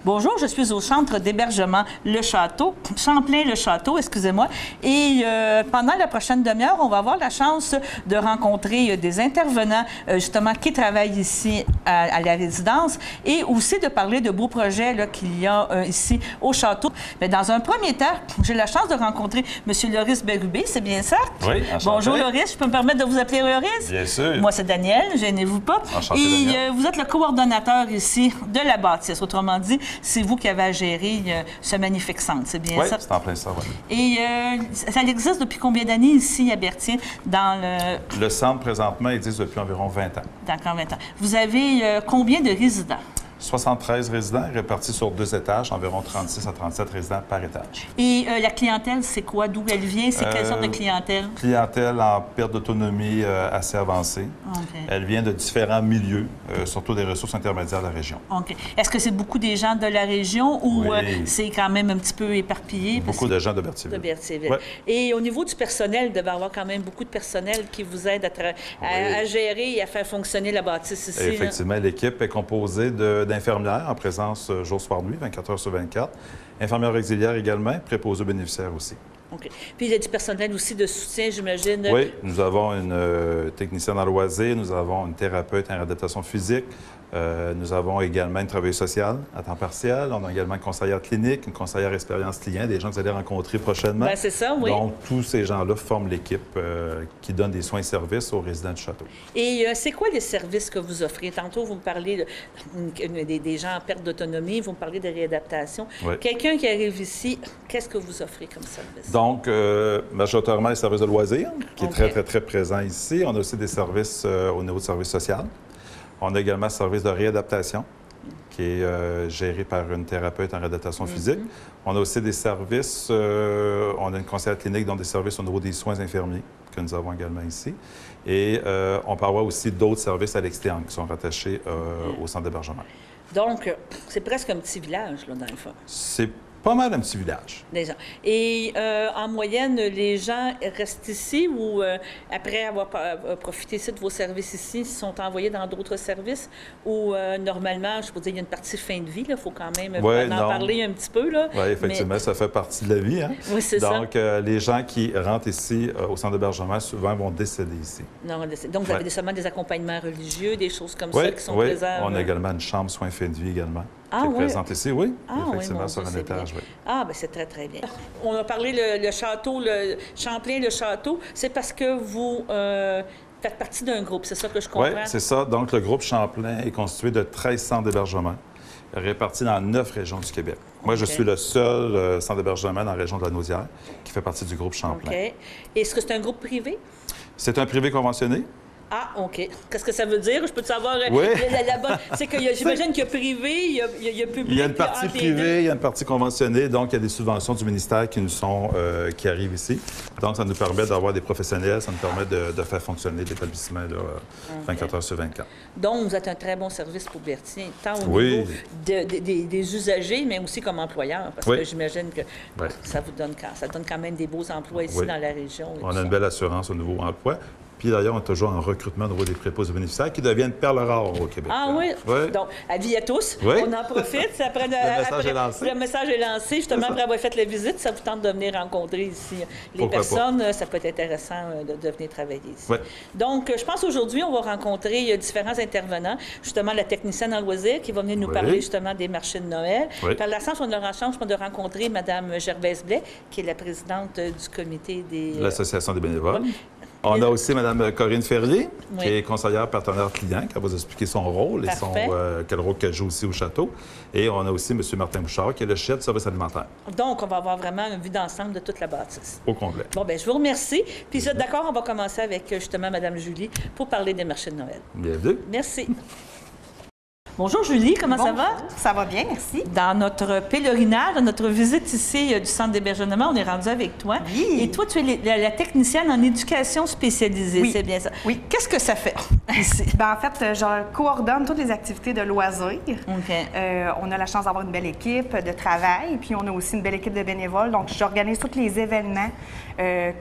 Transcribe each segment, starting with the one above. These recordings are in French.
Bonjour, je suis au centre d'hébergement Le Château, Champlain-le-Château, excusez-moi. Et pendant la prochaine demi-heure, on va avoir la chance de rencontrer des intervenants, justement, qui travaillent ici à la résidence et aussi de parler de beaux projets qu'il y a ici au château. Mais dans un premier temps, j'ai la chance de rencontrer M. Loris Bérubé, c'est bien ça? Oui, enchanté. Bonjour Loris, je peux me permettre de vous appeler Loris? Bien sûr. Moi, c'est Daniel, gênez-vous pas. Enchanté, et Daniel. vous êtes le coordonnateur ici de la bâtisse. Autrement dit, c'est vous qui avez à gérer ce magnifique centre, c'est bien Oui, ça? c'est en plein ça, oui. Et ça existe depuis combien d'années ici à Berthier, dans le... Le centre, présentement, existe depuis environ 20 ans. D'accord, 20 ans. Vous avez combien de résidents? 73 résidents répartis sur 2 étages, environ 36 à 37 résidents par étage. Et la clientèle, c'est quoi? D'où elle vient? C'est quelle sorte de clientèle? Clientèle en perte d'autonomie assez avancée. OK. Elle vient de différents milieux, surtout des ressources intermédiaires de la région. OK. Est-ce que c'est beaucoup des gens de la région ou Oui. C'est quand même un petit peu éparpillé? Beaucoup de gens de Berthierville. De Berthierville. Ouais. Et au niveau du personnel, il devait y avoir quand même beaucoup de personnel qui vous aide à gérer et à faire fonctionner la bâtisse ici. Effectivement, l'équipe est composée d'infirmières en présence jour, soir, nuit, 24 heures sur 24. Infirmières auxiliaires également, préposés aux bénéficiaires aussi. OK. Puis il y a du personnel aussi de soutien, j'imagine. Oui, nous avons une technicienne en loisirs, nous avons une thérapeute en réadaptation physique, nous avons également une travailleuse sociale à temps partiel, on a également une conseillère clinique, une conseillère expérience client, des gens que vous allez rencontrer prochainement. Bien, c'est ça, oui. Donc, tous ces gens-là forment l'équipe qui donne des soins et services aux résidents du château. Et c'est quoi les services que vous offrez? Tantôt, vous me parlez des gens en perte d'autonomie, vous me parlez de réadaptation. Oui. Quelqu'un qui arrive ici, qu'est-ce que vous offrez comme service? Donc, majoritairement, les services de loisirs, qui est OK. très, très, très présent ici. On a aussi des services au niveau du service social. On a également un service de réadaptation, qui est géré par une thérapeute en réadaptation physique. On a aussi des services, on a une conseillère clinique, donc des services au niveau des soins infirmiers, que nous avons également ici. Et on peut avoir aussi d'autres services à l'extérieur qui sont rattachés au centre d'hébergement. Donc, c'est presque un petit village, là, dans le fond. C'est pas mal un petit village. Des gens. Et en moyenne, les gens restent ici ou après avoir profité ici de vos services ici, sont envoyés dans d'autres services ou normalement, je peux dire, il y a une partie fin de vie, il faut quand même en parler un petit peu. Oui, effectivement, ça fait partie de la vie. Hein? Oui, c'est ça. Donc, les gens qui rentrent ici au centre d'hébergement, souvent, vont décéder ici. Non, donc, vous avez seulement des accompagnements religieux, des choses comme ça qui sont oui. présentes? On a également une chambre soins fin de vie également. Ah, qui est oui? présente ici, oui. Ah, effectivement, oui, sur un étage, oui. Ah, bien, c'est très, très bien. On a parlé le château, le Champlain-le-Château. C'est parce que vous faites partie d'un groupe, c'est ça que je comprends? Oui, c'est ça. Donc, le groupe Champlain est constitué de 13 centres d'hébergement répartis dans 9 régions du Québec. Moi, je suis le seul centre d'hébergement dans la région de la Naudière qui fait partie du groupe Champlain. OK. Est-ce que c'est un groupe privé? C'est un privé conventionné. Ah, OK. Qu'est-ce que ça veut dire? Je peux te savoir Oui. C'est que j'imagine qu'il y a privé, il y a public. Il y a une partie privée, il y a une partie conventionnée, donc il y a des subventions du ministère qui nous sont qui arrivent ici. Donc, ça nous permet d'avoir des professionnels, ça nous permet de faire fonctionner l'établissement 24 heures sur 24. Donc, vous êtes un très bon service pour Berthier, tant au Oui. niveau des usagers, mais aussi comme employeur, parce que j'imagine que ça donne quand même des beaux emplois ici dans la région. On a une belle assurance au niveau emploi. Puis d'ailleurs, on est toujours en recrutement au niveau des préposés aux bénéficiaires qui deviennent perles rares au Québec. Ah oui? Oui. Donc, avis à tous. Oui. On en profite. Le message est lancé. Le message est lancé. Justement, après avoir fait la visite, ça vous tente de venir rencontrer ici les personnes. Ça peut être intéressant de venir travailler ici. Oui. Donc, je pense aujourd'hui, on va rencontrer différents intervenants. Justement, la technicienne en loisirs qui va venir nous parler justement des marchés de Noël. Par la chance, on aura la chance de rencontrer Mme Gervaise Blais, qui est la présidente du comité des... L'Association des bénévoles. On a aussi Mme Corinne Ferrier, qui est conseillère partenaire client, qui va vous expliquer son rôle et quel rôle qu'elle joue aussi au château. Et on a aussi M. Martin Bouchard, qui est le chef du service alimentaire. Donc, on va avoir vraiment une vue d'ensemble de toute la bâtisse. Au complet. Bon, bien, je vous remercie. Puis, vous êtes d'accord, on va commencer avec justement Mme Julie pour parler des marchés de Noël. Bienvenue. Merci. Bonjour Julie, comment ça va? Ça va bien, merci. Dans notre pèlerinage, dans notre visite ici du centre d'hébergement, on est rendu avec toi. Oui. Et toi, tu es la technicienne en éducation spécialisée, Oui. c'est bien ça? Oui. Qu'est-ce que ça fait ici? En fait, je coordonne toutes les activités de loisirs. OK. On a la chance d'avoir une belle équipe de travail, puis on a aussi une belle équipe de bénévoles. Donc, j'organise tous les événements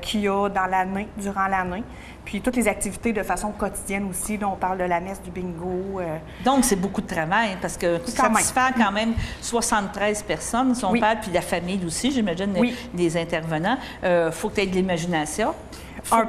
qu'il y a dans l'année, durant l'année. Puis toutes les activités de façon quotidienne aussi. Là, on parle de la messe, du bingo. Donc, c'est beaucoup de travail parce que satisfaire quand même 73 personnes, son père puis la famille aussi, j'imagine, des intervenants. Faut que tu aies de l'imagination. Un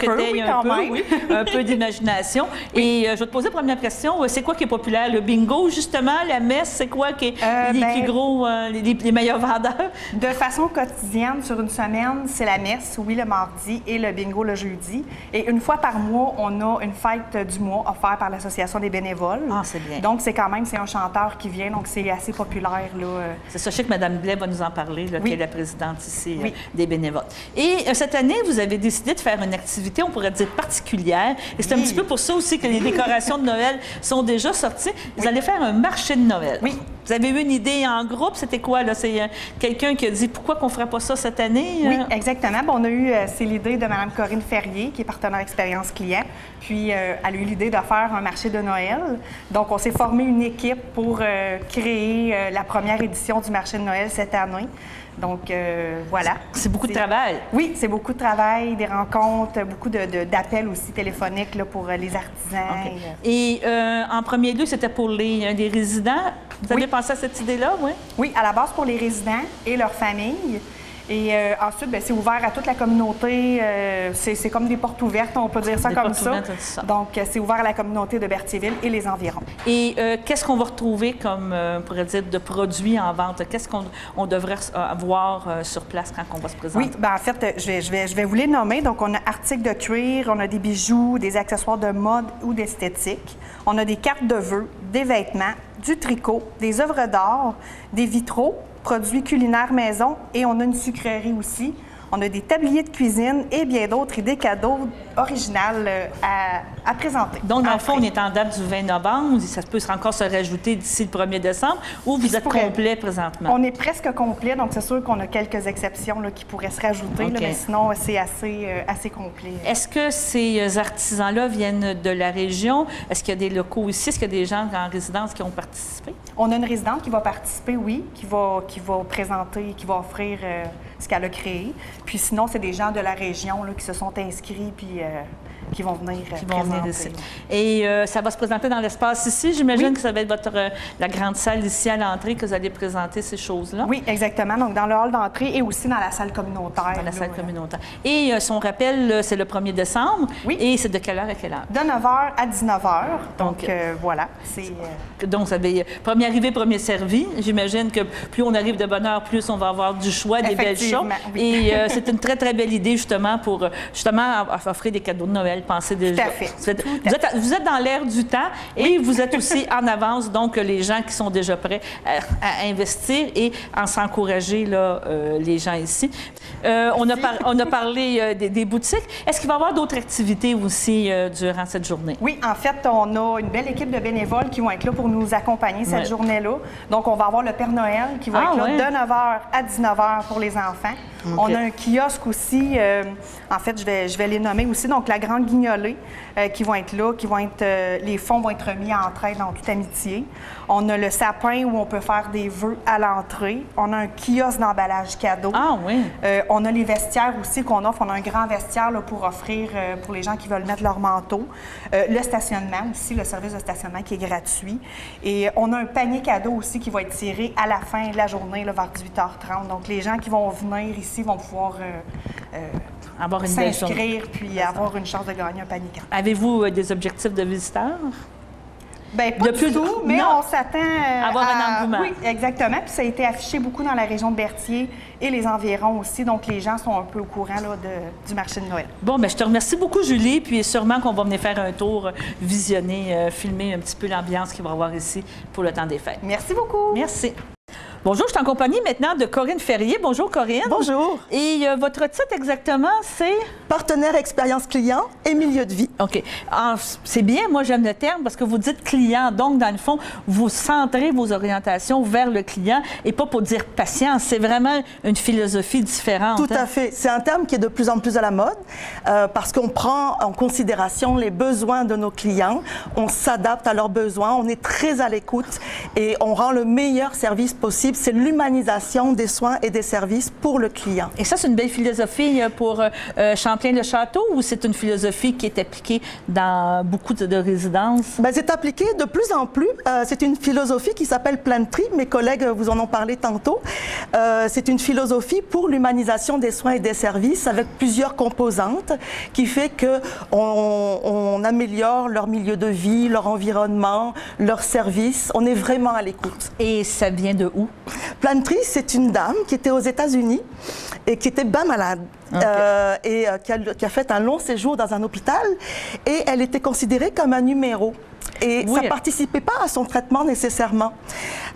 peu d'imagination. Et je vais te poser la première question. C'est quoi qui est populaire? Le bingo, justement, la messe, c'est quoi qui est les plus gros, les meilleurs vendeurs? De façon quotidienne, sur une semaine, c'est la messe, oui, le mardi, et le bingo le jeudi. Et une fois par mois, on a une fête du mois offerte par l'Association des bénévoles. Ah, c'est bien. Donc, c'est un chanteur qui vient, donc c'est assez populaire, là. C'est ça, je sais que Mme Blais va nous en parler, qui est la présidente ici des bénévoles. Et cette année, vous avez décidé de faire une activité, on pourrait dire particulière. Et c'est un petit peu pour ça aussi que les décorations de Noël sont déjà sorties. Vous allez faire un marché de Noël. Oui. Vous avez eu une idée en groupe, c'était quoi, là? C'est quelqu'un qui a dit pourquoi qu'on ne ferait pas ça cette année? Oui, exactement. Bon, on a eu, c'est l'idée de Mme Corinne Ferrier, qui est partenaire expérience client. Puis, elle a eu l'idée de faire un marché de Noël. Donc, on s'est formé une équipe pour créer la première édition du marché de Noël cette année. Donc, voilà. C'est beaucoup de travail. Oui, c'est beaucoup de travail, des rencontres, beaucoup d'appels aussi téléphoniques là, pour les artisans. Okay. Et en premier lieu, c'était pour les résidents. Vous avez pensé à cette idée-là, oui? Oui, à la base pour les résidents et leurs familles. Et ensuite, bien, c'est ouvert à toute la communauté. C'est comme des portes ouvertes, on peut dire ça comme ça. Donc, c'est ouvert à la communauté de Berthierville et les environs. Et qu'est-ce qu'on va retrouver comme, on pourrait dire, de produits en vente? Qu'est-ce qu'on devrait avoir sur place quand on va se présenter? Oui, bien, en fait, je vais vous les nommer. Donc, on a articles de cuir, on a des bijoux, des accessoires de mode ou d'esthétique. On a des cartes de vœux, des vêtements, du tricot, des œuvres d'art, des vitraux, produits culinaires maison et on a une sucrerie aussi. On a des tabliers de cuisine et bien d'autres idées cadeaux originales à présenter. Donc, dans le fond, on est en date du 20 novembre. Ça peut encore se rajouter d'ici le 1er décembre ou vous êtes complet présentement? On est presque complet, donc c'est sûr qu'on a quelques exceptions là, qui pourraient se rajouter, là, mais sinon, c'est assez complet. Est-ce que ces artisans-là viennent de la région? Est-ce qu'il y a des locaux ici? Est-ce qu'il y a des gens en résidence qui ont participé? On a une résidente qui va participer, oui, qui va présenter, qui va offrir ce qu'elle a créé. Puis sinon, c'est des gens de la région là, qui se sont inscrits puis qui vont venir ici. Et ça va se présenter dans l'espace ici. J'imagine que ça va être la grande salle ici à l'entrée que vous allez présenter ces choses-là. Oui, exactement. Donc, dans le hall d'entrée et aussi dans la salle communautaire. Dans la salle communautaire. Et si on rappelle, c'est le 1er décembre. Oui. Et c'est de quelle heure à quelle heure? De 9h à 19h. Donc, voilà. Donc, ça va premier arrivé, premier servi. J'imagine que plus on arrive de bonne heure, plus on va avoir du choix, des belles choses. Oui. Et c'est une très, très belle idée, justement, pour offrir des cadeaux de Noël. Pensez déjà. Tout à fait. Vous êtes dans l'air du temps et vous êtes aussi en avance, donc les gens qui sont déjà prêts à investir et à s'encourager, les gens ici. On a parlé des boutiques. Est-ce qu'il va y avoir d'autres activités aussi durant cette journée? Oui, en fait, on a une belle équipe de bénévoles qui vont être là pour nous accompagner cette journée-là. Donc, on va avoir le Père Noël qui va être là de 9h à 19h pour les enfants. Okay. On a un kiosque aussi, en fait, je vais les nommer aussi, donc la Grande Guignolée qui vont être là, les fonds vont être remis en entraide en toute amitié. On a le sapin où on peut faire des vœux à l'entrée. On a un kiosque d'emballage cadeau. Ah oui! On a les vestiaires aussi qu'on offre. On a un grand vestiaire là, pour offrir pour les gens qui veulent mettre leur manteau. Le stationnement aussi, le service de stationnement qui est gratuit. Et on a un panier cadeau aussi qui va être tiré à la fin de la journée, là, vers 18h30. Donc, les gens qui vont venir ici vont pouvoir s'inscrire puis avoir une chance de gagner un panier cadeau. Avez-vous des objectifs de visiteurs? Bien, pas du tout, mais on s'attend à avoir un engouement. Oui, exactement. Puis ça a été affiché beaucoup dans la région de Berthier et les environs aussi. Donc, les gens sont un peu au courant là, du marché de Noël. Bon, bien, je te remercie beaucoup, Julie. Puis sûrement qu'on va venir faire un tour, visionner, filmer un petit peu l'ambiance qu'il va y avoir ici pour le temps des fêtes. Merci beaucoup. Merci. Bonjour, je suis en compagnie maintenant de Corinne Ferrier. Bonjour, Corinne. Bonjour. Et votre titre exactement, c'est? Partenaire expérience client et milieu de vie. OK. C'est bien, moi j'aime le terme parce que vous dites client. Donc, dans le fond, vous centrez vos orientations vers le client et pas pour dire patient. C'est vraiment une philosophie différente. Tout à fait. C'est un terme qui est de plus en plus à la mode parce qu'on prend en considération les besoins de nos clients. On s'adapte à leurs besoins. On est très à l'écoute et on rend le meilleur service possible c'est l'humanisation des soins et des services pour le client. Et ça, c'est une belle philosophie pour Champlain-le-Château ou c'est une philosophie qui est appliquée dans beaucoup de résidences? Ben, c'est appliqué de plus en plus. C'est une philosophie qui s'appelle Plantry. Mes collègues vous en ont parlé tantôt. C'est une philosophie pour l'humanisation des soins et des services avec plusieurs composantes qui fait qu'on améliore leur milieu de vie, leur environnement, leurs services. On est vraiment à l'écoute. Et ça vient de où? Plantry, c'est une dame qui était aux États-Unis et qui était bien malade. Okay. Qui a fait un long séjour dans un hôpital et elle était considérée comme un numéro. Et ça ne participait pas à son traitement nécessairement.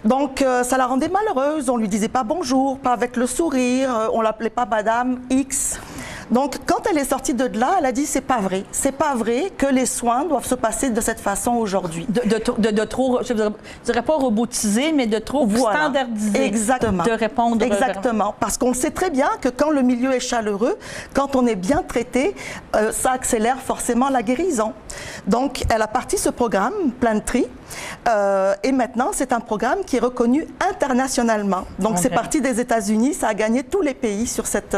Donc, ça la rendait malheureuse. On ne lui disait pas bonjour, pas avec le sourire, on ne l'appelait pas Madame X. Donc, quand elle est sortie de là, elle a dit c'est pas vrai. C'est pas vrai que les soins doivent se passer de cette façon aujourd'hui. De trop, je ne dirais pas robotiser, mais de trop standardiser. Exactement. De répondre. Exactement. Parce qu'on sait très bien que quand le milieu est chaleureux, quand on est bien traité, ça accélère forcément la guérison. Donc, elle a parti ce programme, Plantry, et maintenant, c'est un programme qui est reconnu internationalement. Donc, c'est parti des États-Unis, ça a gagné tous les pays sur cette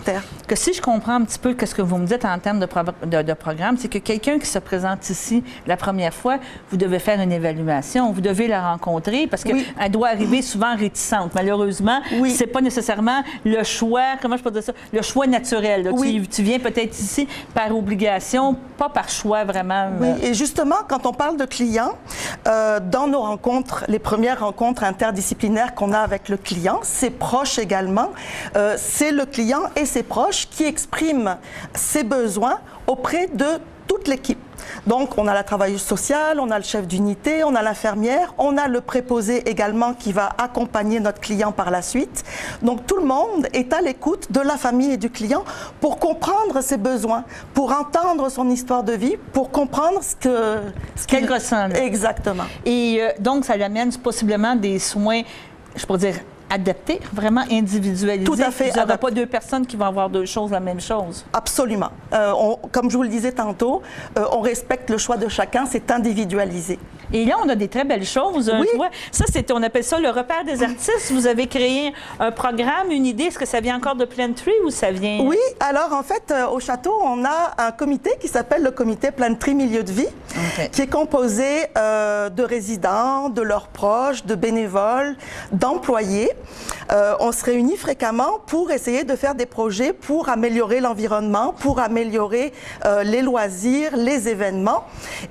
terre. Que si je comprends un petit peu ce que vous me dites en termes de programme, c'est que quelqu'un qui se présente ici la première fois, vous devez faire une évaluation, vous devez la rencontrer parce qu'elle doit arriver souvent réticente. Malheureusement, c'est pas nécessairement le choix, comment je peux dire ça, le choix naturel. Là. Tu viens peut-être ici par obligation, pas par choix vraiment. Oui, et justement, quand on parle de clients, dans nos rencontres, les premières rencontres interdisciplinaires qu'on a avec le client, ses proches également, c'est le client et ses proches qui expriment ses besoins auprès de toute l'équipe. Donc, on a la travailleuse sociale, on a le chef d'unité, on a l'infirmière, on a le préposé également qui va accompagner notre client par la suite. Donc, tout le monde est à l'écoute de la famille et du client pour comprendre ses besoins, pour entendre son histoire de vie, pour comprendre ce qu'elle ressent. Là. Exactement. Et donc, ça lui amène possiblement des soins, je pourrais dire, adapté, vraiment individualisé. Tout à fait. Il n'y aura pas deux personnes qui vont avoir deux choses, la même chose. Absolument. Comme je vous le disais tantôt, on respecte le choix de chacun, c'est individualisé. Et là, on a des très belles choses. Oui. Tu vois, ça, on appelle ça le repère des artistes. Vous avez créé un programme, une idée. Est-ce que ça vient encore de Plantry ou ça vient... Oui, alors en fait, au château, on a un comité qui s'appelle le comité Plantry Milieu de Vie, qui est composé de résidents, de leurs proches, de bénévoles, d'employés. On se réunit fréquemment pour essayer de faire des projets pour améliorer l'environnement, pour améliorer les loisirs, les événements.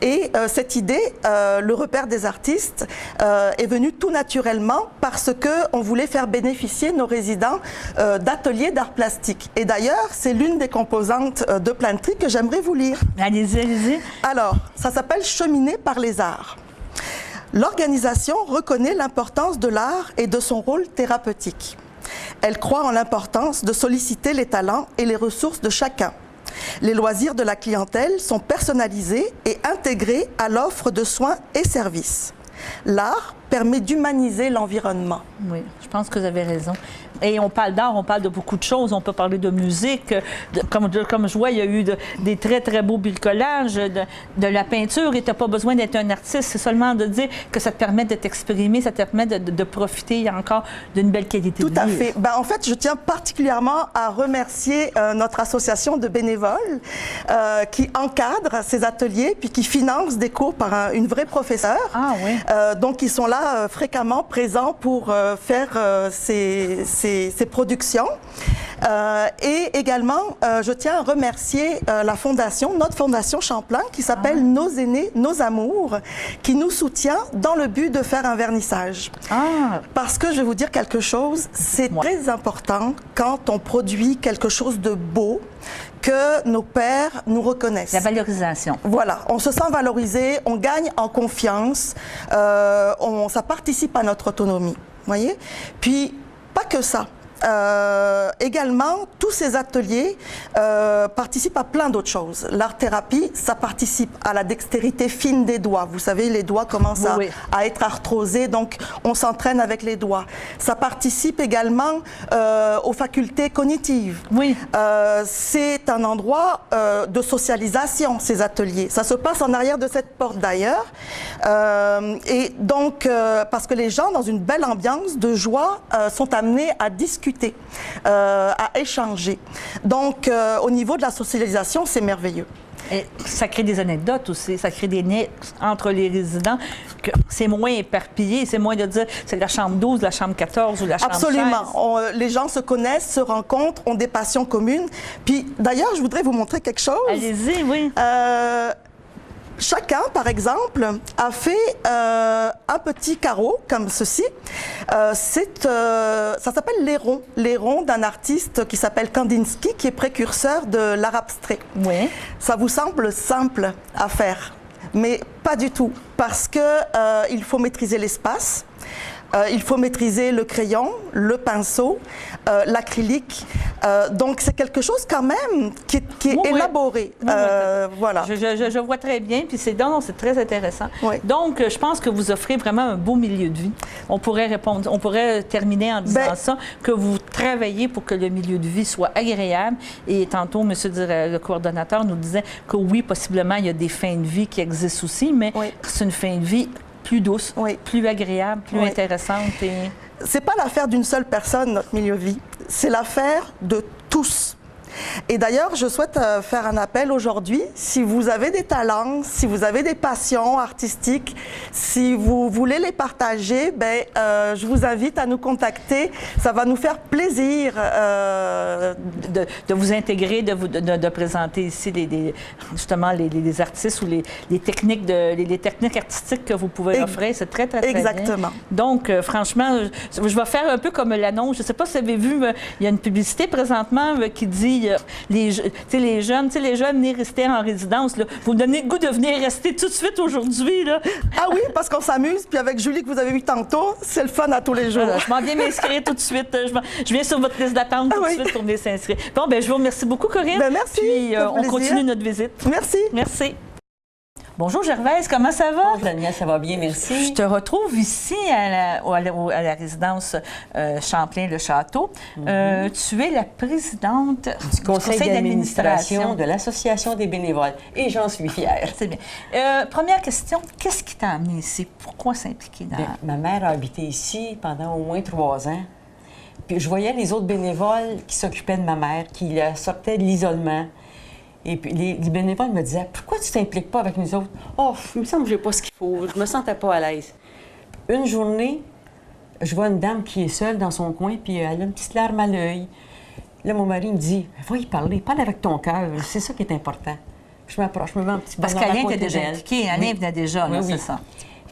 Et cette idée, le repère des artistes, est venu tout naturellement parce qu'on voulait faire bénéficier nos résidents d'ateliers d'art plastique. Et d'ailleurs, c'est l'une des composantes de Plantry que j'aimerais vous lire. Allez-y, allez-y. Alors, ça s'appelle « Cheminer par les arts ». L'organisation reconnaît l'importance de l'art et de son rôle thérapeutique. Elle croit en l'importance de solliciter les talents et les ressources de chacun. Les loisirs de la clientèle sont personnalisés et intégrés à l'offre de soins et services. L'art permet d'humaniser l'environnement. Oui, je pense que vous avez raison. Et on parle d'art, on parle de beaucoup de choses. On peut parler de musique. Comme je vois, il y a eu des très, très beaux bricolages, de la peinture. Et tu n'as pas besoin d'être un artiste. C'est seulement de dire que ça te permet de t'exprimer, ça te permet de profiter encore d'une belle qualité de vie. Tout à fait. Ben, en fait, je tiens particulièrement à remercier notre association de bénévoles qui encadre ces ateliers puis qui finance des cours par une vraie professeure. Ah oui. Donc, ils sont là fréquemment présents pour faire ces productions. Et également, je tiens à remercier la fondation, notre fondation Champlain, qui s'appelle Nos Aînés, Nos Amours, qui nous soutient dans le but de faire un vernissage. Parce que je vais vous dire quelque chose, c'est très important quand on produit quelque chose de beau, que nos pairs nous reconnaissent. La valorisation. Voilà, on se sent valorisé, on gagne en confiance, ça participe à notre autonomie, voyez? Puis, pas que ça. également, tous ces ateliers participent à plein d'autres choses. L'art-thérapie, ça participe à la dextérité fine des doigts. Vous savez, les doigts commencent à être arthrosés, donc on s'entraîne avec les doigts. Ça participe également aux facultés cognitives. Oui. C'est un endroit de socialisation, ces ateliers. Ça se passe en arrière de cette porte d'ailleurs. Et donc, parce que les gens, dans une belle ambiance de joie, sont amenés à discuter, à échanger. Donc, au niveau de la socialisation, c'est merveilleux. Et ça crée des anecdotes aussi, ça crée des liens entre les résidents. C'est moins éparpillé, c'est moins de dire c'est la chambre 12, la chambre 14 ou la chambre 16. Absolument. Les gens se connaissent, se rencontrent, ont des passions communes. Puis d'ailleurs, je voudrais vous montrer quelque chose. Allez-y, oui. Chacun, par exemple, a fait un petit carreau comme ceci. Ça s'appelle l'Héron. L'Héron d'un artiste qui s'appelle Kandinsky, qui est précurseur de l'art abstrait. Oui. Ça vous semble simple à faire, mais pas du tout, parce que il faut maîtriser l'espace. Il faut maîtriser le crayon, le pinceau, l'acrylique. Donc, c'est quelque chose quand même qui est élaboré. Voilà. Je vois très bien, puis c'est très intéressant. Oui. Donc, je pense que vous offrez vraiment un beau milieu de vie. On pourrait terminer en disant ça, que vous travaillez pour que le milieu de vie soit agréable. Et tantôt, le coordonnateur nous disait que oui, possiblement, il y a des fins de vie qui existent aussi, mais c'est une fin de vie plus douce, plus agréable, plus intéressante. C'est pas l'affaire d'une seule personne, notre milieu de vie. C'est l'affaire de tous. Et d'ailleurs, je souhaite faire un appel aujourd'hui. Si vous avez des talents, si vous avez des passions artistiques, si vous voulez les partager, je vous invite à nous contacter. Ça va nous faire plaisir de vous intégrer, de présenter ici justement les artistes ou les techniques artistiques que vous pouvez offrir. C'est très, très, très exactement. Bien. Donc, franchement, je vais faire un peu comme l'annonce. Je ne sais pas si vous avez vu, il y a une publicité présentement qui dit les jeunes, venez rester en résidence. Là. Vous me donnez le goût de venir rester tout de suite aujourd'hui. Là. Ah oui, parce qu'on s'amuse. Puis avec Julie que vous avez vu tantôt, c'est le fun à tous les jours. Je m'en viens m'inscrire tout de suite. Je viens sur votre liste d'attente tout de suite pour venir s'inscrire. Bon, je vous remercie beaucoup, Corinne. Merci. Puis on continue notre visite. Merci. Merci. Bonjour Gervaise, comment ça va? Bonjour Daniel, ça va bien, merci. Je te retrouve ici à la résidence Champlain-le-Château. Tu es la présidente du conseil d'administration de l'Association des bénévoles et j'en suis fière. C'est bien. Première question, qu'est-ce qui t'a amené ici? Pourquoi s'impliquer dans... Ma mère a habité ici pendant au moins 3 ans. Puis je voyais les autres bénévoles qui s'occupaient de ma mère, qui la sortaient de l'isolement. Et puis, les bénévoles me disaient « Pourquoi tu ne t'impliques pas avec nous autres? »« Oh, il me semble que je n'ai pas ce qu'il faut. Je me sentais pas à l'aise. » Une journée, je vois une dame qui est seule dans son coin, puis elle a une petite larme à l'œil. Là, mon mari me dit « Va y parler, parle avec ton cœur. C'est ça qui est important. » Je m'approche, je me mets un petit peu parce qu'Alain était déjà impliqué. Alain venait déjà, là, c'est ça.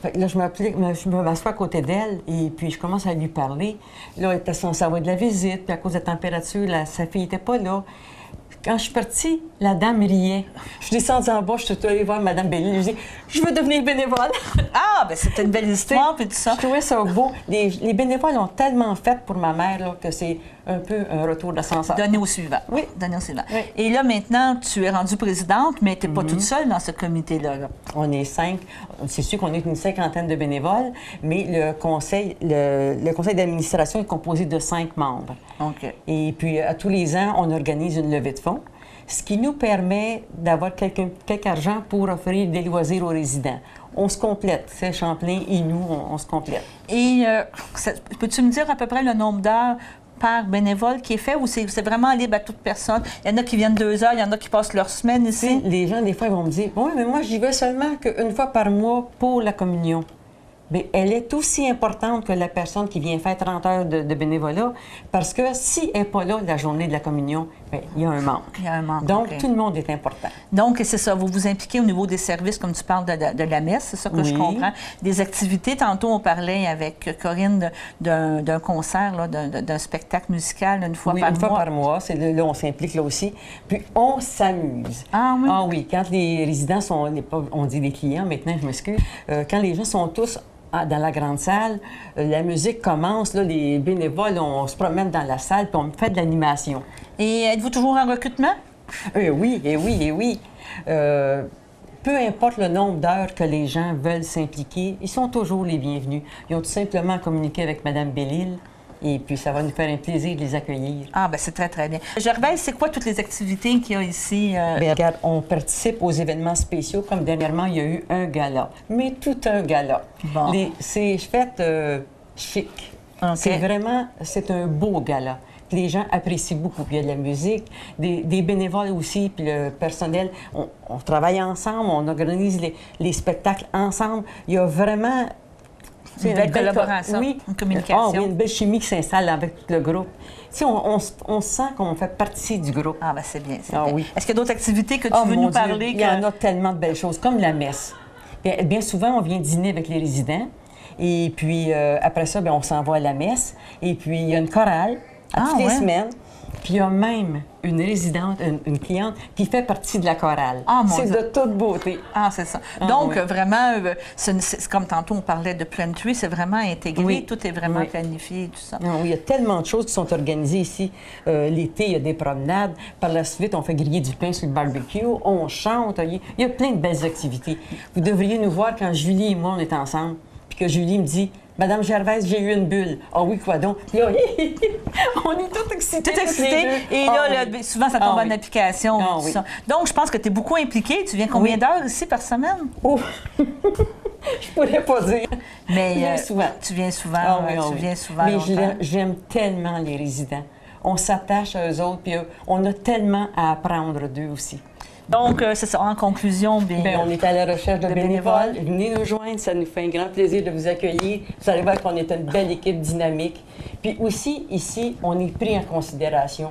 Fait que là, je m'assois à côté d'elle et puis je commence à lui parler. Là, elle était censée avoir de la visite, puis à cause de la température, sa fille n'était pas là. Quand je suis partie, la dame riait. Je suis descendue en bas, je suis allée voir Mme Belly. Je lui ai dit « Je veux devenir bénévole. » Ah, bien, c'était une belle histoire, puis tout ça. Je trouvais ça beau. Les bénévoles ont tellement fait pour ma mère là, que c'est un peu un retour d'ascenseur. Donner au suivant. Oui. Donner au suivant. Oui. Et là, maintenant, tu es rendue présidente, mais tu n'es pas toute seule dans ce comité-là. Là. On est 5. C'est sûr qu'on est une 50aine de bénévoles, mais le conseil d'administration est composé de 5 membres. OK. Et puis, à tous les ans, on organise une levée de fonds, ce qui nous permet d'avoir quelque argent pour offrir des loisirs aux résidents. On se complète. C'est Champlain et nous, on se complète. Et peux-tu me dire à peu près le nombre d'heures par bénévole qui est fait ou c'est vraiment libre à toute personne? Il y en a qui viennent 2 heures, il y en a qui passent leur semaine ici. Les gens, des fois, ils vont me dire « Oui, mais moi, j'y vais seulement qu'une fois par mois pour la communion. » Mais elle est aussi importante que la personne qui vient faire 30 heures de bénévolat, parce que si elle n'est pas là la journée de la communion, bien, il y a un manque. Il y a un manque. Donc, okay. Tout le monde est important. Donc, c'est ça, vous vous impliquez au niveau des services, comme tu parles de la messe, c'est ça que je comprends. Des activités, tantôt on parlait avec Corinne d'un concert, d'un spectacle musical une fois par mois. Oui, une fois par mois, c'est là on s'implique là aussi. Puis on s'amuse. Ah oui? Ah oui, quand les résidents sont, on dit les clients maintenant, je m'excuse, quand les gens sont tous dans la grande salle, la musique commence, là, les bénévoles, on se promène dans la salle, puis on fait de l'animation. Et êtes-vous toujours en recrutement? Oui, et oui, et oui. Peu importe le nombre d'heures que les gens veulent s'impliquer, ils sont toujours les bienvenus. Ils ont tout simplement communiqué avec Mme Bellil. Et puis, ça va nous faire un plaisir de les accueillir. Ah, bien, c'est très, très bien. Gervais, c'est quoi toutes les activités qu'il y a ici? Bien, regarde, on participe aux événements spéciaux, comme dernièrement, il y a eu un gala. Mais tout un gala. Bon. C'est fait chic. Okay. C'est vraiment, c'est un beau gala. Les gens apprécient beaucoup. Puis il y a de la musique, des bénévoles aussi, puis le personnel. On travaille ensemble, on organise les spectacles ensemble. Il y a vraiment... Une belle collaboration, oui. Une communication. Ah, oui, une belle chimie qui s'installe avec tout le groupe. Tu sais, on sent qu'on fait partie du groupe. Ah, bien, c'est bien. Ah, bien. oui. Est-ce qu'il y a d'autres activités que tu veux nous parler? Il y en a tellement de belles choses, comme la messe. Bien souvent, on vient dîner avec les résidents. Et puis, après ça, bien, on s'envoie à la messe. Et puis, il y a une chorale toutes les semaines. Puis il y a même une résidente, une cliente qui fait partie de la chorale. Ah, mon c'est Dieu. de toute beauté. Ah, c'est ça. Ah, Donc, oui. vraiment, c'est comme tantôt on parlait de Plantry, c'est vraiment intégré, Oui. tout est vraiment Oui. planifié et tout ça. Non, il y a tellement de choses qui sont organisées ici. L'été, il y a des promenades. Par la suite, on fait griller du pain sur le barbecue. On chante. Il y a plein de belles activités. Vous devriez nous voir quand Julie et moi, on est ensemble. Puis que Julie me dit... Madame Gervaise, j'ai eu une bulle. Ah oui, quoi donc? Puis là, on est tous excités. Tout excité. Et là, souvent, ça tombe en oui. application. Ah, tout oui. ça. Donc, je pense que tu es beaucoup impliqué. Tu viens combien d'heures ici par semaine? Oh. Je pourrais pas dire. Mais Je viens souvent. Tu viens souvent. Ah, oui, tu viens souvent. Mais longtemps. j'aime tellement les résidents. On s'attache à eux autres, puis on a tellement à apprendre d'eux aussi. Donc, c'est ça. En conclusion, Bien, on est à la recherche de bénévoles. bénévoles. Venez nous joindre, ça nous fait un grand plaisir de vous accueillir. Vous allez voir qu'on est une belle équipe dynamique. Puis aussi, ici, on est pris en considération.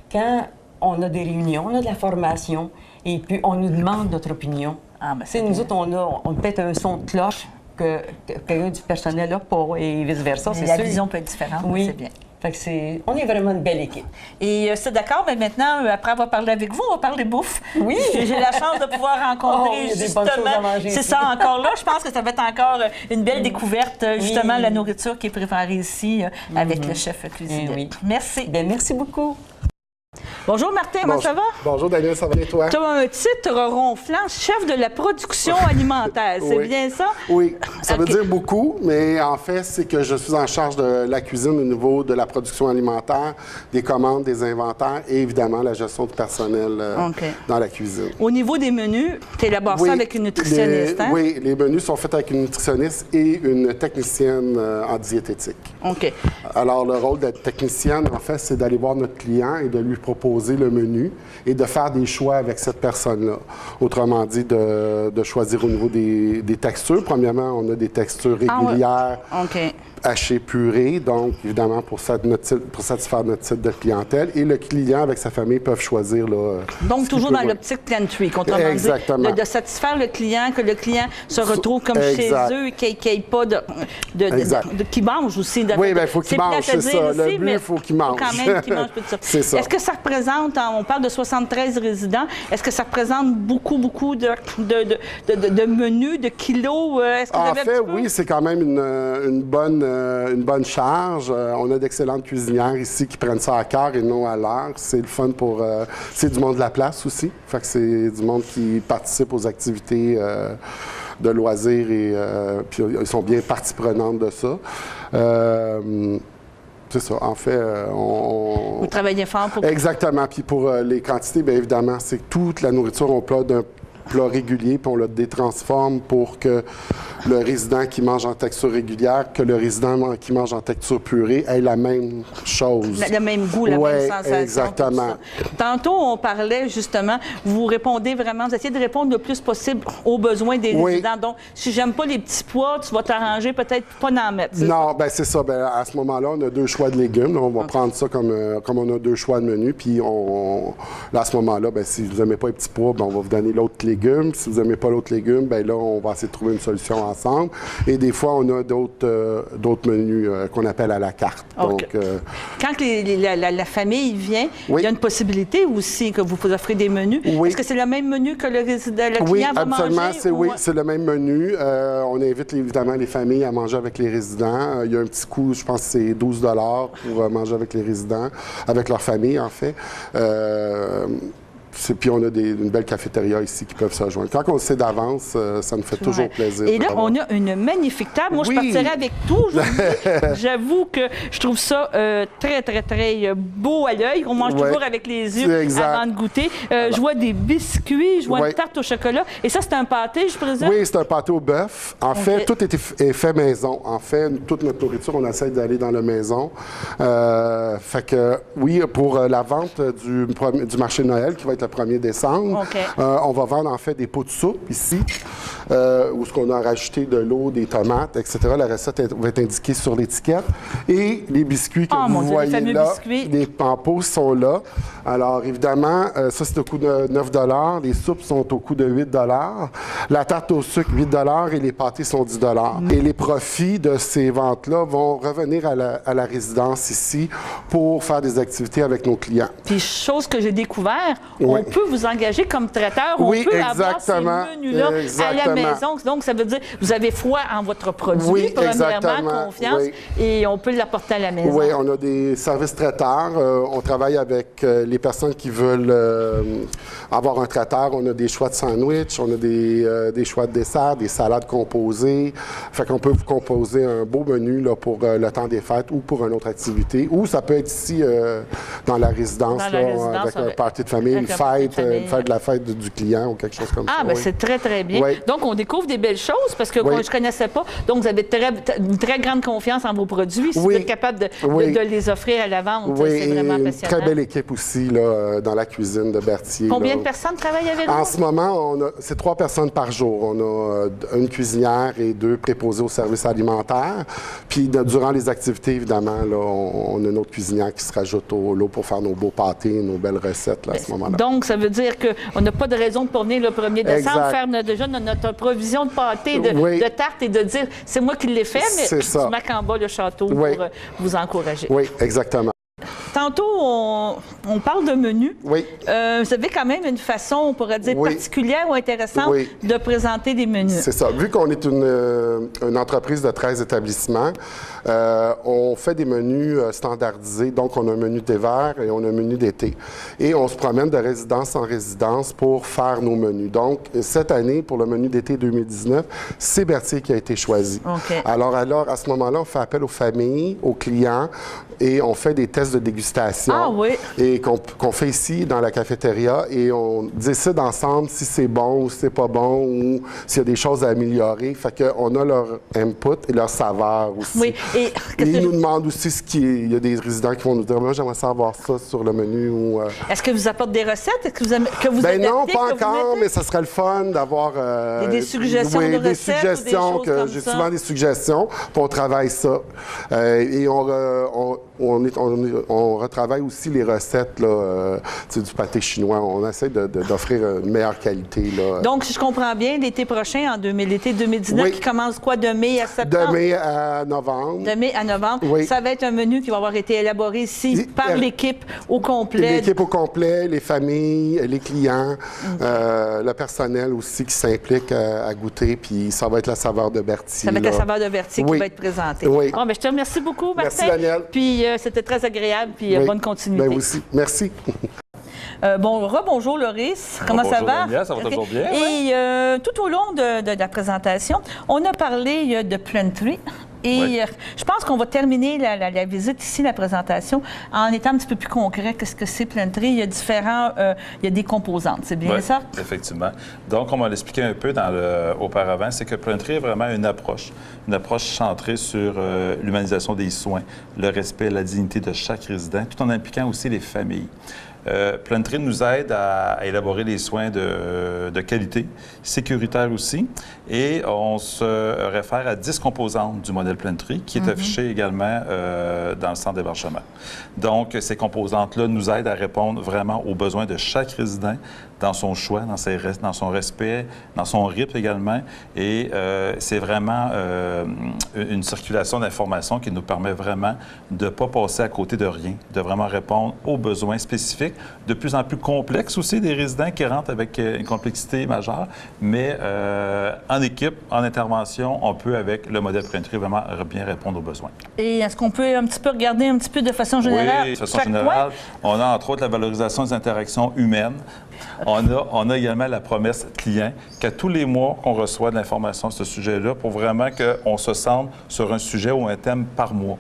Quand on a des réunions, on a de la formation, et puis on nous demande notre opinion. Ah, ben, C'est nous autres, on a peut-être un son de cloche que quelqu'un du personnel n'a pas, et vice-versa, c'est la sûr. vision peut être différente. Oui. C'est bien. Fait que on est vraiment une belle équipe. Et c'est d'accord, mais maintenant, après avoir parlé avec vous, on va parler bouffe. Oui. J'ai la chance de pouvoir rencontrer Oh, il y a des justement. bonnes choses à manger C'est ici. ça, encore là, je pense que ça va être encore une belle découverte, justement, la nourriture qui est préparée ici avec le chef cuisinier. Oui. Merci. Bien, merci beaucoup. Bonjour Martin, comment ça va? Bonjour Daniel, ça va bien toi? Tu as un titre ronflant, chef de la production alimentaire, c'est Oui. bien ça? Oui, ça veut OK. dire beaucoup, mais en fait, c'est que je suis en charge de la cuisine au niveau de la production alimentaire, des commandes, des inventaires et évidemment la gestion du personnel OK. dans la cuisine. Au niveau des menus, tu élabores ça avec une nutritionniste, hein? Oui, les menus sont faits avec une nutritionniste et une technicienne en diététique. OK. Alors, le rôle d'être technicienne, en fait, c'est d'aller voir notre client et de lui proposer le menu et de faire des choix avec cette personne-là. Autrement dit, de choisir au niveau des textures. Premièrement, on a des textures régulières, OK. hachées, purées, donc évidemment pour satisfaire notre type de clientèle. Et le client avec sa famille peuvent choisir. Là, Donc, ce toujours qu'il dans peut- l'optique Plantry, autrement Exactement. dit, de satisfaire le client, que le client se retrouve comme Exact. chez eux et qu'il n'y ait pas Exact. qu'il mange aussi. Oui, bien, il faut qu'il mange, plate à c'est dire ça. Le ici, but, mais il faut qu'il mange. quand même qu'il mange tout ça. C'est ça. Est-ce que ça représente, on parle de 73 résidents, est-ce que ça représente beaucoup de menus, de kilos? Est-ce que vous En avez un fait, petit peu? oui, c'est quand même une bonne charge. On a d'excellentes cuisinières ici qui prennent ça à cœur et non à l'heure. C'est le fun pour... c'est du monde de la place aussi. Fait que c'est du monde qui participe aux activités de loisirs et puis ils sont bien partie prenante de ça. C'est ça. En fait, Vous travaillez fort pour... Exactement. Puis pour les quantités, bien évidemment, c'est que toute la nourriture, on plat d'un plat régulier, puis on le détransforme pour que le résident qui mange en texture régulière, que le résident qui mange en texture purée ait la même chose. Le même goût, la Ouais, même sensation. exactement. tout ça. Tantôt, on parlait justement, vous répondez vraiment, vous essayez de répondre le plus possible aux besoins des Oui. résidents. Donc, si j'aime pas les petits pois, tu vas t'arranger peut-être pas d'en mettre. c'est Non, ben c'est ça. Ben, à ce moment-là, on a 2 choix de légumes. Là, on va prendre ça comme on a 2 choix de menu. Puis là, à ce moment-là, ben, si vous n'aimez pas les petits pois, ben, on va vous donner l'autre légume légumes. Si vous n'aimez pas l'autre légume, bien là, on va essayer de trouver une solution ensemble. Et des fois, on a d'autres menus qu'on appelle à la carte. Okay. Donc, quand la famille vient, il y a une possibilité aussi que vous offrez des menus. Est-ce que c'est le même menu que le client va manger? Oui, c'est le même menu. On invite évidemment les familles à manger avec les résidents. Il y a un petit coût, je pense que c'est 12 $ pour manger avec les résidents, avec leur famille en fait. Puis on a une belle cafétéria ici qui peuvent se rejoindre. Quand on le sait d'avance, ça nous fait toujours plaisir. Et là, on a une magnifique table. Moi, je partirais avec tout. J'avoue que je trouve ça très, très, très beau à l'œil. On mange toujours avec les yeux avant de goûter. Je vois des biscuits, je vois une tarte au chocolat. Et ça, c'est un pâté, je présume? Oui, c'est un pâté au bœuf. En fait, tout est fait maison. En fait, toute notre nourriture, on essaie d'aller dans la maison. Fait que, oui, pour la vente du marché de Noël, qui va être le 1er décembre. On va vendre en fait des pots de soupe ici, où on a rajouté de l'eau, des tomates, etc. La recette va être indiquée sur l'étiquette. Et les biscuits que vous voyez là, les pots sont là. Alors évidemment, ça c'est au coût de 9 $. Les soupes sont au coût de 8 $. La tarte au sucre, 8 $ et les pâtés sont 10 $. Et les profits de ces ventes-là vont revenir à la résidence ici pour faire des activités avec nos clients. Puis chose que j'ai découvert, on peut vous engager comme traiteur, on peut avoir ces menus-là à la maison. Donc, ça veut dire que vous avez foi en votre produit, premièrement, confiance, et on peut l'apporter à la maison. Oui, on a des services traiteurs. On travaille avec les personnes qui veulent avoir un traiteur. On a des choix de sandwich, on a des choix de dessert, des salades composées. Fait qu'on peut vous composer un beau menu là, pour le temps des fêtes ou pour une autre activité. Ou ça peut être ici, dans la résidence, avec un party de famille, une fête de la fête du client ou quelque chose comme ça. Ah, bien, c'est très, très bien. Donc, on découvre des belles choses parce que je ne connaissais pas. Donc, vous avez une très grande confiance en vos produits. Si vous êtes capable de les offrir à la vente, c'est vraiment passionnant. Une très belle équipe aussi là, dans la cuisine de Berthier. Combien de personnes travaillent avec vous? En ce moment, c'est 3 personnes par jour. On a une cuisinière et 2 préposés au service alimentaire. Puis, durant les activités, évidemment, là, on a une autre cuisinière qui se rajoute au lot pour faire nos beaux pâtés, nos belles recettes là, à ce moment-là. Donc, ça veut dire qu'on n'a pas de raison de venir le 1er décembre faire déjà notre provision de pâté, de tarte et de dire c'est moi qui l'ai fait, mais je marque en bas le château pour vous encourager. Oui, exactement. Tantôt, on parle de menu. Oui. Vous avez quand même une façon, on pourrait dire, particulière ou intéressante de présenter des menus. C'est ça. Vu qu'on est une entreprise de 13 établissements, on fait des menus standardisés. Donc, on a un menu d'hiver et on a un menu d'été. Et on se promène de résidence en résidence pour faire nos menus. Donc, cette année, pour le menu d'été 2019, c'est Berthier qui a été choisi. Alors, à ce moment-là, on fait appel aux familles, aux clients et on fait des tests de dégustation. Et qu'on fait ici dans la cafétéria et on décide ensemble si c'est bon ou si c'est pas bon ou s'il y a des choses à améliorer. Fait qu'on a leur input et leur saveur aussi. Et ils nous demandent aussi il y a des résidents qui vont nous dire, moi j'aimerais savoir ça sur le menu. Est-ce que vous apportez des recettes? Est-ce que vous non, pas encore, mais ça serait le fun d'avoir des suggestions de recettes, des choses comme j'ai souvent des suggestions, puis on travaille ça. Et on retravaille aussi les recettes là, du pâté chinois. On essaie d'offrir une meilleure qualité. Là. Donc, si je comprends bien, l'été prochain, l'été 2019, qui commence quoi, de mai à septembre? De mai à novembre. De mai à novembre. Ça va être un menu qui va avoir été élaboré ici par l'équipe au complet. L'équipe au complet, les familles, les clients, le personnel aussi qui s'implique à goûter. Puis ça va être la saveur de Berthier. Ça va être la saveur de Berthier qui va être présentée. Bon, je te remercie beaucoup, Martin. Merci, Daniel. Puis c'était très agréable. Puis bonne continuité. Ben aussi. Merci. Bonjour Loris, comment ça va? Daniel, ça va toujours bien. Et tout au long de la présentation, on a parlé de Plantry. Et je pense qu'on va terminer la visite ici, la présentation, en étant un petit peu plus concret. Qu'est-ce que c'est Plantry? Il y a il y a des composantes, c'est bien ça? Effectivement. Donc, on m'a l'expliqué un peu auparavant, c'est que Plantry est vraiment une approche centrée sur l'humanisation des soins, le respect, la dignité de chaque résident, tout en impliquant aussi les familles. Plantry nous aide à élaborer des soins de qualité, sécuritaire aussi, et on se réfère à 10 composantes du modèle Plantry qui est affiché également dans le centre d'hébergement. Donc, ces composantes-là nous aident à répondre vraiment aux besoins de chaque résident dans son choix, dans son respect, dans son rythme également. Et c'est vraiment une circulation d'informations qui nous permet vraiment de ne pas passer à côté de rien, de vraiment répondre aux besoins spécifiques, de plus en plus complexes aussi des résidents qui rentrent avec une complexité majeure. Mais en équipe, en intervention, on peut, avec le modèle Plantry, vraiment bien répondre aux besoins. Et est-ce qu'on peut un petit peu regarder un petit peu de façon générale? Oui, de façon générale, on a entre autres la valorisation des interactions humaines. On a également la promesse client, qu'à tous les mois qu'on reçoit de l'information sur ce sujet-là, pour vraiment qu'on se centre sur un sujet ou un thème par mois.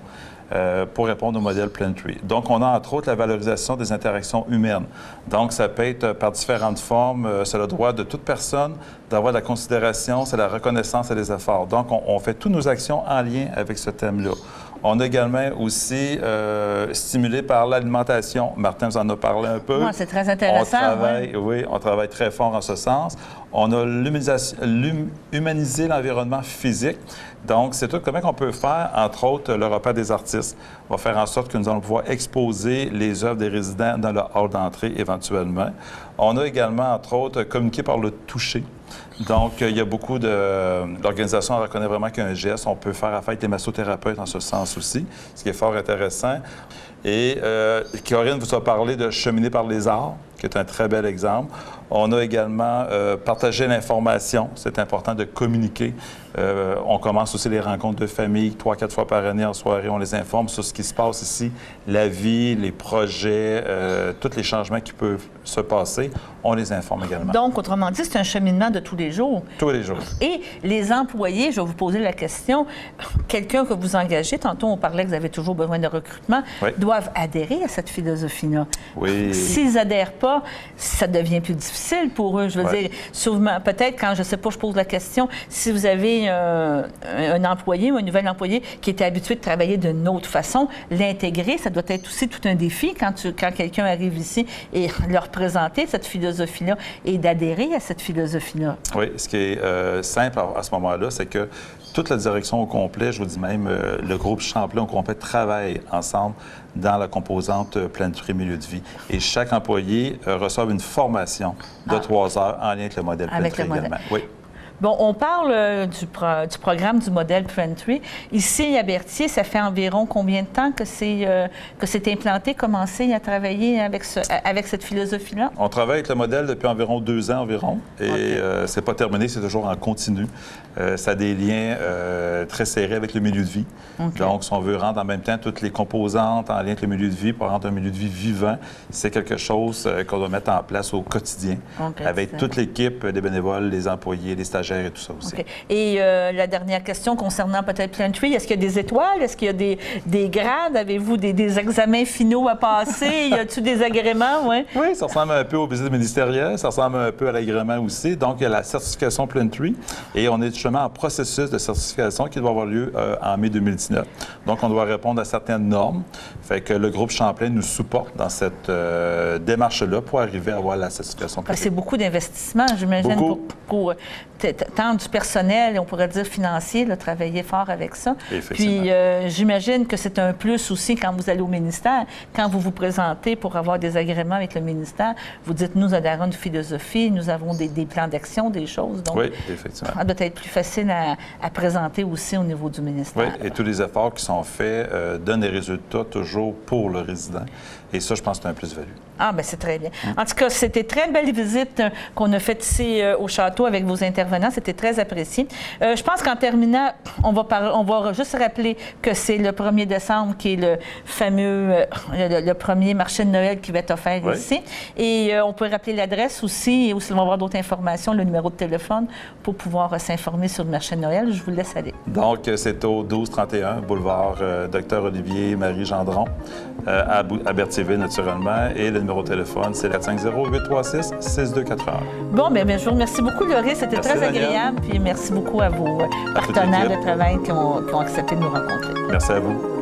Pour répondre au modèle Plantry. Donc, on a entre autres la valorisation des interactions humaines. Donc, ça peut être par différentes formes. C'est le droit de toute personne d'avoir de la considération, c'est la reconnaissance et les efforts. Donc, on fait toutes nos actions en lien avec ce thème-là. On a également aussi stimulé par l'alimentation. Martin vous en a parlé un peu. Ouais, c'est très intéressant. Oui, on travaille très fort en ce sens. On a humanisé l'environnement physique. Donc, c'est tout comment on peut faire, entre autres, le repas des artistes. On va faire en sorte que nous allons pouvoir exposer les œuvres des résidents dans le hall d'entrée éventuellement. On a également, entre autres, communiqué par le toucher. Donc, il y a beaucoup de... L'organisation reconnaît vraiment qu'un geste, on peut faire affaire avec les massothérapeutes en ce sens aussi, ce qui est fort intéressant. Et Corinne vous a parlé de cheminer par les arts, qui est un très bel exemple. On a également partagé l'information. C'est important de communiquer. On commence aussi les rencontres de famille 3-4 fois par année en soirée. On les informe sur ce qui se passe ici, la vie, les projets, tous les changements qui peuvent se passer. On les informe également. Donc, autrement dit, c'est un cheminement de tous les jours. Tous les jours. Et les employés, je vais vous poser la question, quelqu'un que vous engagez, tantôt on parlait que vous avez toujours besoin de recrutement, doivent adhérer à cette philosophie-là. Oui. S'ils n'adhèrent pas, ça devient plus difficile pour eux. Je veux dire, souvent, peut-être quand, je ne sais pas, je pose la question, si vous avez un employé ou un nouvel employé qui était habitué de travailler d'une autre façon, l'intégrer, ça doit être aussi tout un défi quand quelqu'un arrive ici et leur présenter cette philosophie-là et d'adhérer à cette philosophie-là. Oui, ce qui est simple à ce moment-là, c'est que toute la direction au complet, je vous dis même, le groupe Champlain au complet travaille ensemble dans la composante Plantry milieu de vie. Et chaque employé reçoit une formation de 3 heures en lien avec le modèle Plantry également. Oui. Bon, on parle du programme du modèle Plantry. Ici, à Berthier, ça fait environ combien de temps que c'est implanté, commencé à travailler avec cette philosophie-là? On travaille avec le modèle depuis environ 2 ans environ. Et c'est pas terminé, c'est toujours en continu. Ça a des liens très serrés avec le milieu de vie. Donc, si on veut rendre en même temps toutes les composantes en lien avec le milieu de vie pour rendre un milieu de vie vivant, c'est quelque chose qu'on doit mettre en place au quotidien avec toute l'équipe des bénévoles, les employés, les stagiaires et tout ça aussi. Et la dernière question concernant peut-être Plantry, est-ce qu'il y a des étoiles? Est-ce qu'il y a des grades? Avez-vous des examens finaux à passer? Y a-t-il des agréments? Oui, ça ressemble un peu aux visites ministérielles, ça ressemble un peu à l'agrément aussi. Donc, il y a la certification Plantry et on est justement en processus de certification qui doit avoir lieu en mai 2019. Donc, on doit répondre à certaines normes. Fait que le groupe Champlain nous supporte dans cette démarche-là pour arriver à avoir la certification Plantry. C'est beaucoup d'investissement, j'imagine, pour tant du personnel, on pourrait dire financier, là, travailler fort avec ça. Puis, j'imagine que c'est un plus aussi quand vous allez au ministère, quand vous vous présentez pour avoir des agréments avec le ministère, vous dites, nous adhérons à une philosophie, nous avons des plans d'action, des choses. Donc, oui, effectivement. Ça doit être plus facile à présenter aussi au niveau du ministère. Oui, et tous les efforts qui sont faits donnent des résultats toujours pour le résident. Et ça, je pense que c'est un plus-value. Ah, bien, c'est très bien. En tout cas, c'était très belle visite qu'on a faite ici au château avec vos intervenants. C'était très apprécié. Je pense qu'en terminant, on va juste rappeler que c'est le 1er décembre qui est le fameux, le premier marché de Noël qui va être offert ici. Et on peut rappeler l'adresse aussi, et aussi on va avoir d'autres informations, le numéro de téléphone pour pouvoir s'informer sur le marché de Noël. Je vous laisse aller. Donc, c'est au 1231 boulevard Dr Olivier Marie Gendron à Berthierville, naturellement. Et le numéro de téléphone, c'est 450-836-6281. Bon, bien, je vous remercie beaucoup, Laurie. C'était très agréable. Puis merci beaucoup à vos partenaires de travail qui ont accepté de nous rencontrer. Merci à vous.